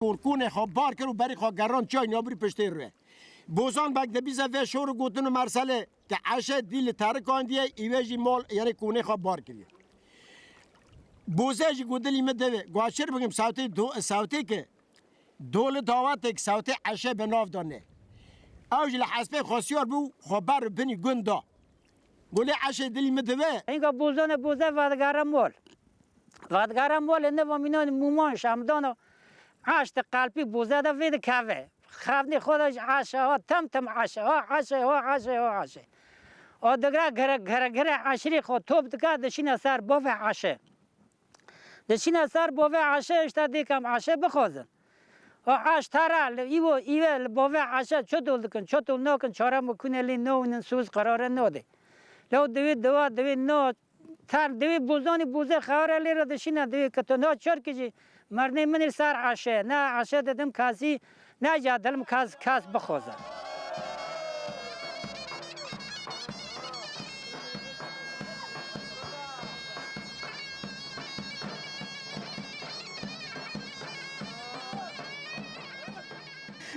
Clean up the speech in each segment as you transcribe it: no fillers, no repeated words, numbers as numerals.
کورکونه خواب بار کرد و بری خواه گران چای نابری پشتی روی بوزان بک دبیزه و شور گوتن و مرسله که عشه دیل ترکان دیه ایوه مال یعنی کونه خواب بار کریه بوزه جی گودلی مدوه گواشر بگیم ساوتی که دول دعوت که ساوتی عشه به ناف دانه اوج لحسبه خاصیار بو خبر بنی گندا گولی عشه دلی مدوه اینگا بوزه ودگارم مول نه و مینان مومان شمدان عشت قلبی بوزه دا وید کوه خفنی خودش عشه ها تم عشه ها و دگره گره عشری خود توب دکه دشین سر باوه عشه دشین سر باوه عشه اشتا دیکم عشه بخوزن و عش تره ایوه باوه عشه چطول دکن چطول نکن چاره مکنه لی نو سوز قراره نوده لو دوی نو تر دوی بوزانی بوزه خواره لی را دشینه دوی که تو نا چر کجی مرنی منی سر عشه نه عشه دادم کسی نه جادلم کس بخوزه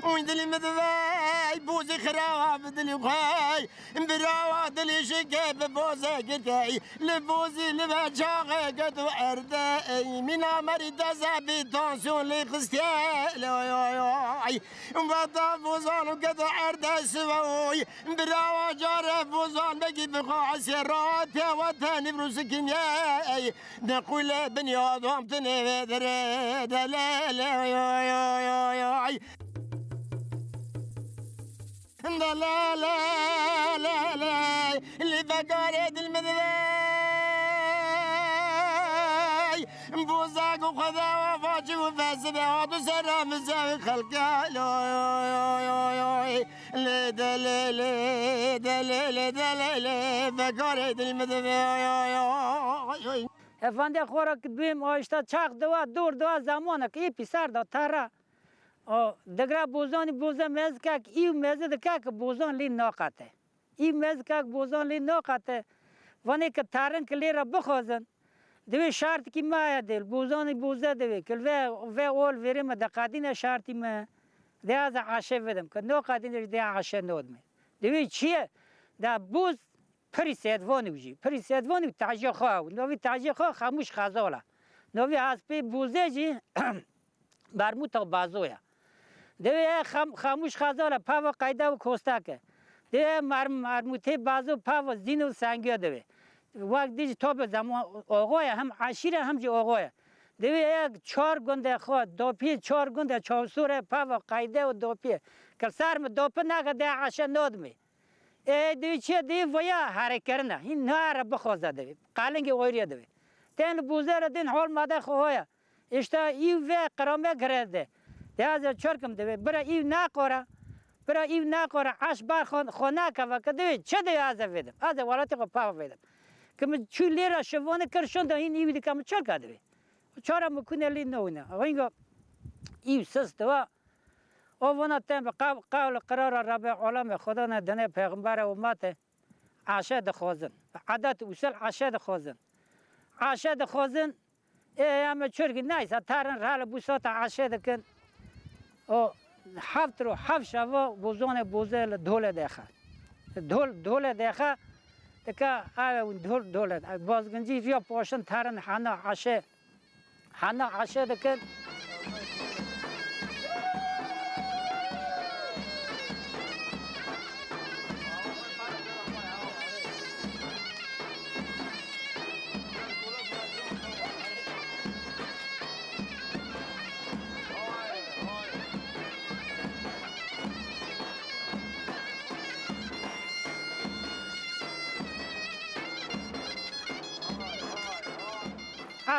وين دلي مدواي بوزي خراب دلي وخاي براوا دلي شكي ببوزي قتاي لبوزي لبجاغي قدو ارداي من عمري تزابي تونسون لي خستيال اي وبدا بوزان وقدو ارداي سواوي براوا جارة بوزان بقي بخوا سيرات يا وطني بروسكين ياي نقول بني آدم تني دري دلال يا لا لا لا لا لا اللي بقارد المذباي بوزاق وخذا وفاجي وفاسد عاد وسرى مزاوي خلقا لا بقارد المذباي افنده خورا که بیم آشتا چاق دور زمانه که ای پیسر دا تره دگره بوزه مز که ای مزه دکه که بوزان لی ناقته ای مز که بوزان لی ناقته وانی که ترن که لی را بخوزن دوی شرط که ما دل بوزه دوی که و اول ویرم دقادین شرطی ما ده از عشه بدم که ناقادین ده عشه نودمه دوی چیه ده بوز پری سیدوانی تعجیه خواه نوی تعجیه خواه خاموش خزاله نوی از پی بوزه جی برموتا بازویا دوی خاموش خزاله پاو قایده و کوستاکه دوی مرموته بازو پاو زین و سنگیا دوی وقت دیجی توب زمان آقای هم عشیره هم جی آقای دوی یک 4 گنده خود دوپی 4 گنده چوسوره پاو قایده و دوپی که سرم دوپه نگه ده عشه نادمی دوی چیه دوی ویا حرکرنه این نهار بخوزه دوی قلنگ اویریه دوی تین بوزه را دین حال ماده خواهی اشتا ایو و قرامه کرده ده چرکم دوی برا ایو نقوره عش بر خونه که وقت دوی چه دوی از ویدم از والاتی خو پاو ویدم که من چو لیره شوانه کرشون ده این ایوی دیگه من چرکه دوی چاره مکنه لی نوینه اینگا ایو سست و وانا تیم قول قرار رب عالم خدا ندنه پیغمبر امت عشه دخوازن عادت اصول عشه دخوازن اما چرکی نیست ترن رال بوسات عشه دکن و هفت شوا بوزه دوله دیخه دکه اون دوله بازگنجی یا پاشن ترن حنا عشه دکن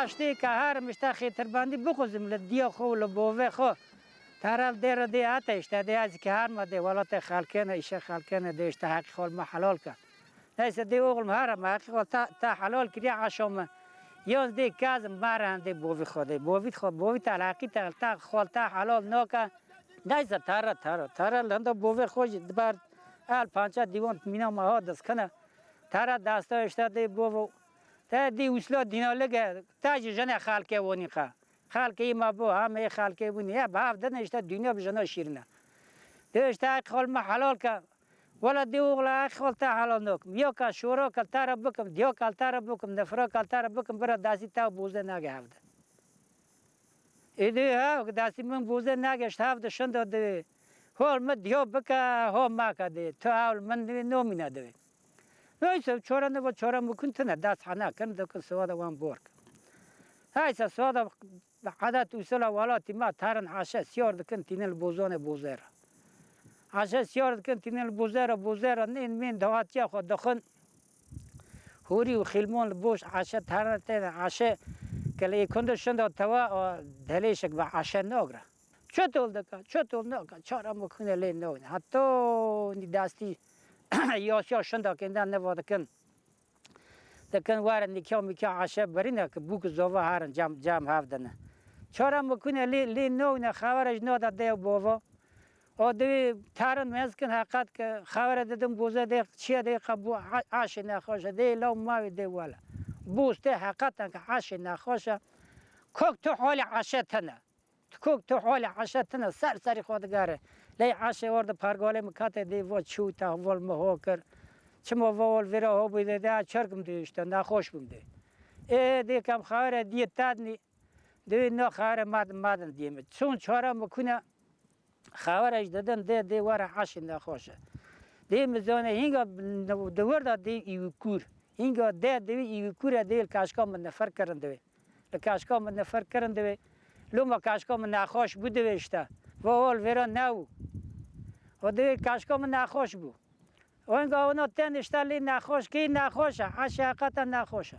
اشتی که هر مشته خیتر بندی بخوزم لدیا خو لبوه خو ترال دیر دی اتشته دی از که هر مده ولات خالکنه ایشه خالکنه دیشته حقی خال ما حلال که نیست دی اوغل مهارم حقی خال تا حلال کری عشام یاز دی کازم مارن دی بوی خوده بوی تا حقی تا خال تا حلال ناکه نیست تره لنده بوی خوش بر ال پانچه دیوان مینا ما دست کنه تره دستا اشته دی بوی تا دی اصلا دینالگه تا جن خالکه ونی خلقی ما بو همه خلقی بونی به هفته نشته دنیا بجنا شیرنه دیشته خال ما حلال که ولا دیوغلا خال تا حلال نکم یا که شورا کل تر بکم دیا کل تر بکم نفرا کل تر بکم برا دستی تا بوزه نگه هفته ایدی ها دستی من بوزه نگشت هفته شنده دوی حال ما دیا بکه ها ما کده تو حال من دوی نومی ندوی نویسه چورا نبا چورا مکن تنه دست حنا کن دکن سواد وان بورک هایسا سواد عادت اصول والاتی ما ترن عشه سیار دکن تینل بوزان بوزه را عشه سیار دکن تینل بوزه را نین مین دواتیا خود دخن هوری و خیلمون بوش عشه ترن تین عشه کلی کندشند توا دلیشک با عشه نگره چطور نکه چرا مکنه لی نگره حتی نی دستی یاسیا شنده کندن نوادکن دکن وارد نیکیا میکیا عشه برینه که بوک زوا هرن جام هفدنه چرا مکنه لی نگره خبرش ناده دیو بابا دوی ترن مزکن حقیقت که خبر دادم بوزه دی چیه دی قبو عشه نخواشه دی لو ماوی دی والا بوسته حقیقتا که عشه نخواشه کوک تو حال عشه تنه کوک تو حال عشه تنه سری خودگاره لی عشه ورد پرگاله مکاته دی و چو تا ول مهو کر چما وال ویرا ها بیده دی چرکم دیشته نخوش بمده دی کم خبر دی تدنی دی نه خبر مدن دیمه چون چاره مکنه خبرش دادن دی وره عشه نخواشه دی مزانه هنگا دورده دی ایو کور اینگا دوی ایو کوره دیل کاشکا من نفر کرن دوی لکاشکا من نفر کرن دوی لوما کاشکا من نخواش بود دویشته و اول ویرا نو و دوی کاشکا من نخواش بود و اینگا اونا تنشته لی نخواش که نخواشه عشه حقیقتا نخواشه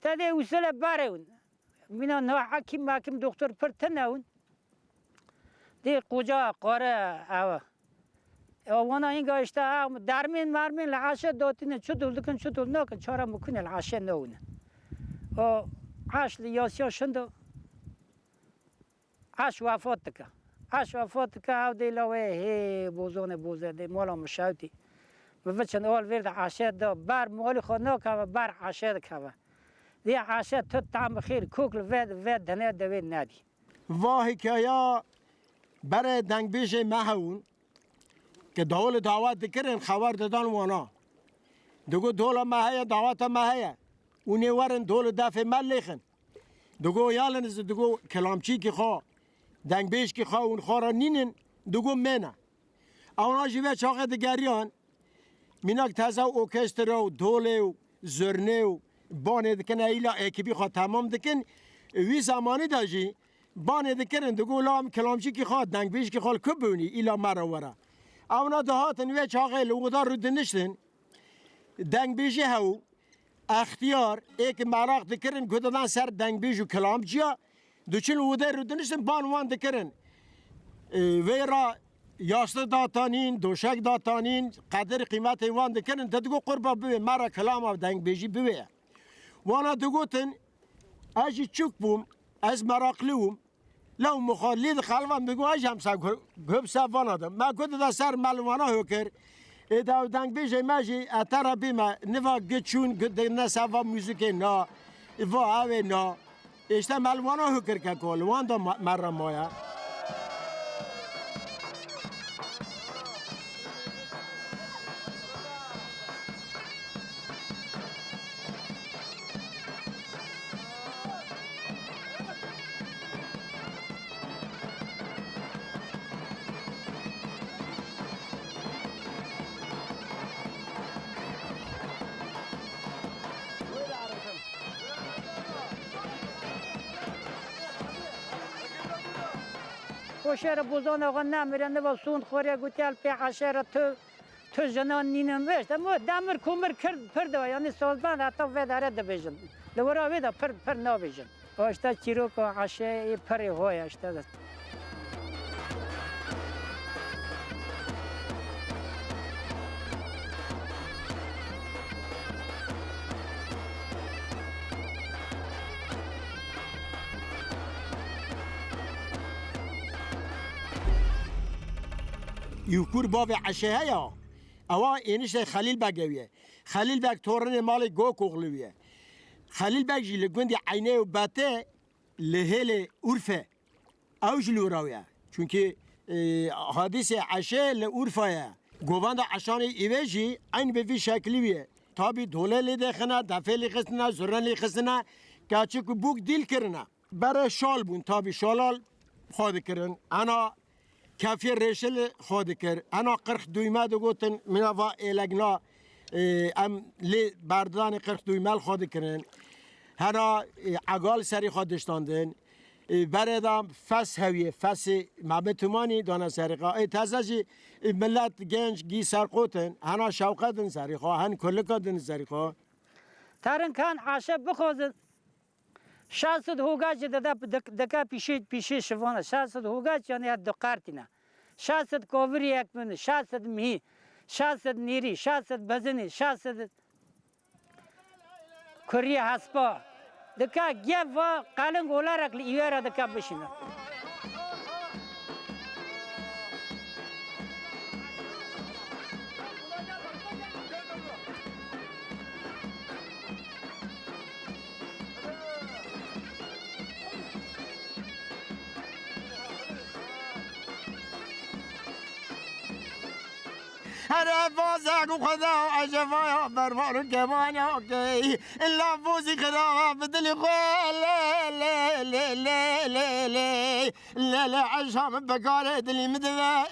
تدی اصول بره اون مینا نو حکیم دکتر پر تنه اون دی کجا قاره اوه وانا اینگا اشته درمین مرمین لعشه داتینه چطور دکن چطور نکن چرا مکنه لعشه نونه عش لیاسیا شنده عش وفات که او دی لوه هی بوزه دی مولا مشاوتی بچن اول ورد عشه دا بر مولی خود نکه و بر عشه دکه دی عشه تو طعم خیر کوکل ود دنه دوی ندی واهی که یا برای دنگ بیش مهون که دول دعوت دکرن خبر دادن وانا دگو دول ماهی دعوت ماهی اونی ورن دول دفع مل لیخن دگو یالنز دگو کلامچی که خواه دنگ بیش که خواه اون خواه را نینن دگو منه اونا جیوه چاقه دگریان میناک تازه اوکستر و دول و زرنه و بانه دکن ایلا اکیبی خواه تمام دکن وی زمانی داجی بانه دکرن دگو لام کلامچی که خواه دنگ بیش که خواه کبونی ایلا مرا ورا اونا دهاتن و چاقه لوگدار رو دنشتن دنگ بیشی هاو اختیار ایک مراق دکرن گدادن سر دنگ بیش و کلام جیا دوچین وده رو دنشتن بانوان دکرن ویرا یاست داتانین دوشک داتانین قدر قیمت وان دکرن تدگو قربا بوه مرا کلام و دنگ بیشی بوه وانا دگوتن اجی چوک بوم از مراقلوم لو مخالید خلوان بگو اج هم گب سوان آدم ما گفت دا سر ملوانا هکر ایداو دنگ بیشه ماجی اترا بیما نوا گچون گد نسوا موزیک نا و اوه نا اشتا ملوانا هکر که کل وان دا مرا مایا کوشر بوزان آقا نمیرن و سوند خوره گوتیل پی عشر تو جنان نینم وشت اما دمر کومر کرد پرده یعنی سازبان حتی وداره دبیجن لورا ویدا پر نبیجن اشتا چیروک عشه پری های اشتا دست یوکور باب عشه هیا اوا اینش خلیل بگویه خلیل بگ تورن مال گو کوغلویه خلیل بگ جی لگوندی عینه و باته لهل عرفه اوج لوراویا چونکه حادث عشه لعرفه گووند عشان ایوجی این به وی شکلی بیه تابی دوله لیده خنا دفعه لی خستنا زرن لی خستنا که بوک دیل کرنا برای شال بون تابی شالال خود کرن انا کافی ریشل خود کر انا قرخ دویمه دو گوتن منوا ایلگنا ام لی بردان قرخ دویمه خود کرن هنا عقال سری خودشتاندن برای دام فس هویه فس معبتمانی دانه سریقا تازه ملت گنج گی سرقوتن هنا شوقتن سریقا هن کلکاتن سریقا ترن کان عشه بخوزن شاست هوگاچ دکا پیشی شوانه شاست هوگاچ یعنی دو قارتینا شاست کووری یک من شاست می شاست نیری شاست بزنی شاست کری هسپا دکا گیف و قالن گولارک لیوارا دکا بشینه أنا فوزك وخذا عجفايا برفان كمانيا أوكي إلا فوزي خذا بدل خوال لا لا لا لا لا لا لا عشها من بكارة اللي مدفع